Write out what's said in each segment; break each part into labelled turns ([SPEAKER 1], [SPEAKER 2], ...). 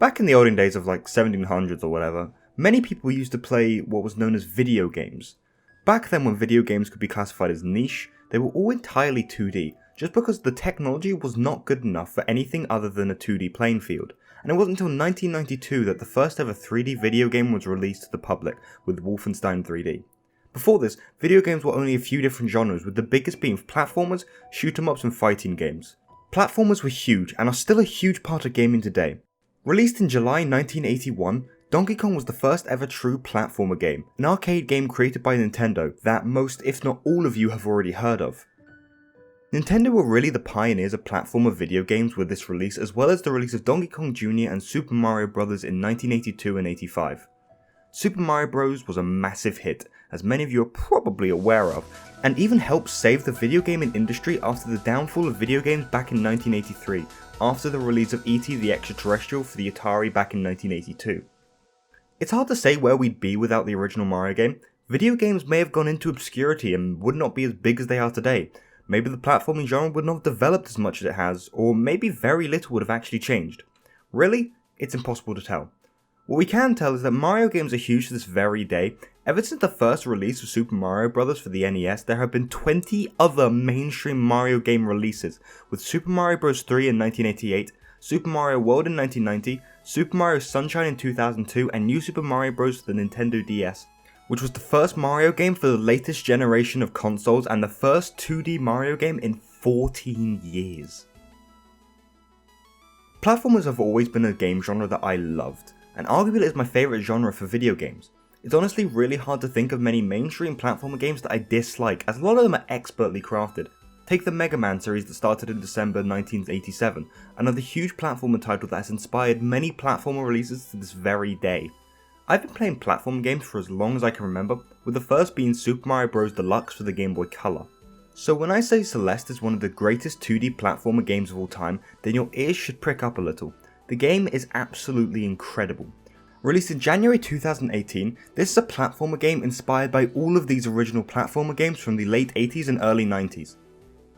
[SPEAKER 1] Back in the olden days of like 1700s or whatever, many people used to play what was known as video games. Back then when video games could be classified as niche, they were all entirely 2D, just because the technology was not good enough for anything other than a 2D playing field. And it wasn't until 1992 that the first ever 3D video game was released to the public with Wolfenstein 3D. Before this, video games were only a few different genres, with the biggest being platformers, shoot-em-ups and fighting games. Platformers were huge and are still a huge part of gaming today. Released in July 1981, Donkey Kong was the first ever true platformer game, an arcade game created by Nintendo that most, if not all of you have already heard of. Nintendo were really the pioneers of platformer video games with this release, as well as the release of Donkey Kong Jr. and Super Mario Bros. In 1982 and 85. Super Mario Bros. Was a massive hit, as many of you are probably aware of, and even helped save the video gaming industry after the downfall of video games back in 1983, after the release of E.T. the Extraterrestrial for the Atari back in 1982. It's hard to say where we'd be without the original Mario game. Video games may have gone into obscurity and would not be as big as they are today. Maybe the platforming genre would not have developed as much as it has, or maybe very little would have actually changed. Really, it's impossible to tell. What we can tell is that Mario games are huge to this very day. Ever since the first release of Super Mario Bros. For the NES, there have been 20 other mainstream Mario game releases, with Super Mario Bros. 3 in 1988, Super Mario World in 1990, Super Mario Sunshine in 2002, and New Super Mario Bros. For the Nintendo DS, which was the first Mario game for the latest generation of consoles and the first 2D Mario game in 14 years. Platformers have always been a game genre that I loved, and arguably is my favourite genre for video games. It's honestly really hard to think of many mainstream platformer games that I dislike, as a lot of them are expertly crafted. Take the Mega Man series that started in December 1987, another huge platformer title that has inspired many platformer releases to this very day. I've been playing platform games for as long as I can remember, with the first being Super Mario Bros. Deluxe for the Game Boy Color. So when I say Celeste is one of the greatest 2D platformer games of all time, then your ears should prick up a little. The game is absolutely incredible. Released in January 2018, this is a platformer game inspired by all of these original platformer games from the late 80s and early 90s.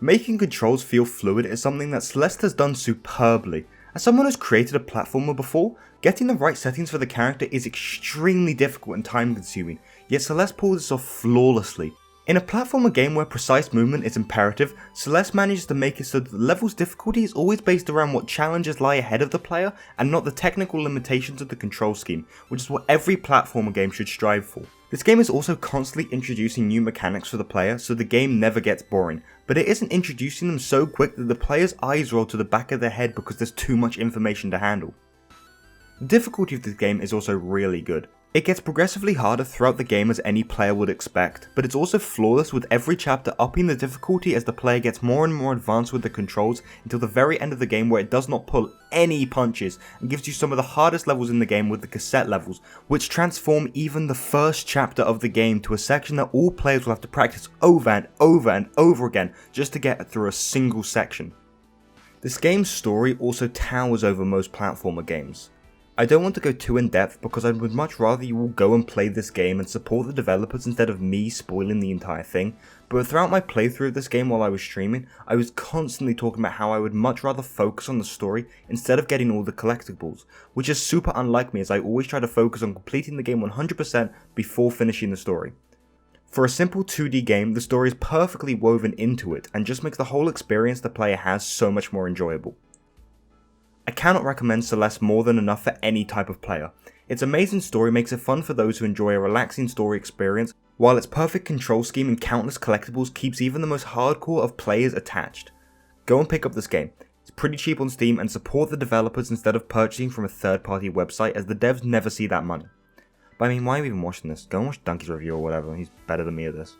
[SPEAKER 1] Making controls feel fluid is something that Celeste has done superbly. As someone who's created a platformer before, getting the right settings for the character is extremely difficult and time consuming, yet Celeste pulls this off flawlessly. In a platformer game where precise movement is imperative, Celeste manages to make it so that the level's difficulty is always based around what challenges lie ahead of the player and not the technical limitations of the control scheme, which is what every platformer game should strive for. This game is also constantly introducing new mechanics for the player, so the game never gets boring, but it isn't introducing them so quick that the player's eyes roll to the back of their head because there's too much information to handle. The difficulty of this game is also really good. It gets progressively harder throughout the game as any player would expect, but it's also flawless, with every chapter upping the difficulty as the player gets more and more advanced with the controls until the very end of the game, where it does not pull any punches and gives you some of the hardest levels in the game with the cassette levels, which transform even the first chapter of the game to a section that all players will have to practice over and over and over again just to get through a single section. This game's story also towers over most platformer games. I don't want to go too in depth because I would much rather you all go and play this game and support the developers instead of me spoiling the entire thing, but throughout my playthrough of this game while I was streaming, I was constantly talking about how I would much rather focus on the story instead of getting all the collectibles, which is super unlike me, as I always try to focus on completing the game 100% before finishing the story. For a simple 2D game, the story is perfectly woven into it and just makes the whole experience the player has so much more enjoyable. I cannot recommend Celeste more than enough for any type of player. Its amazing story makes it fun for those who enjoy a relaxing story experience, while its perfect control scheme and countless collectibles keeps even the most hardcore of players attached. Go and pick up this game. It's pretty cheap on Steam, and support the developers instead of purchasing from a third-party website, as the devs never see that money. But I mean, why are we even watching this? Go and watch Donkey's review or whatever, he's better than me at this.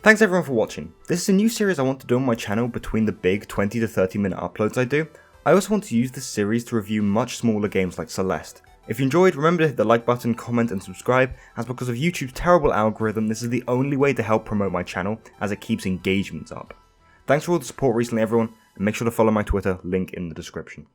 [SPEAKER 1] Thanks everyone for watching. This is a new series I want to do on my channel between the big 20 to 30 minute uploads I do. I also want to use this series to review much smaller games like Celeste. If you enjoyed, remember to hit the like button, comment and subscribe, as because of YouTube's terrible algorithm, this is the only way to help promote my channel, as it keeps engagements up. Thanks for all the support recently everyone, and make sure to follow my Twitter, link in the description.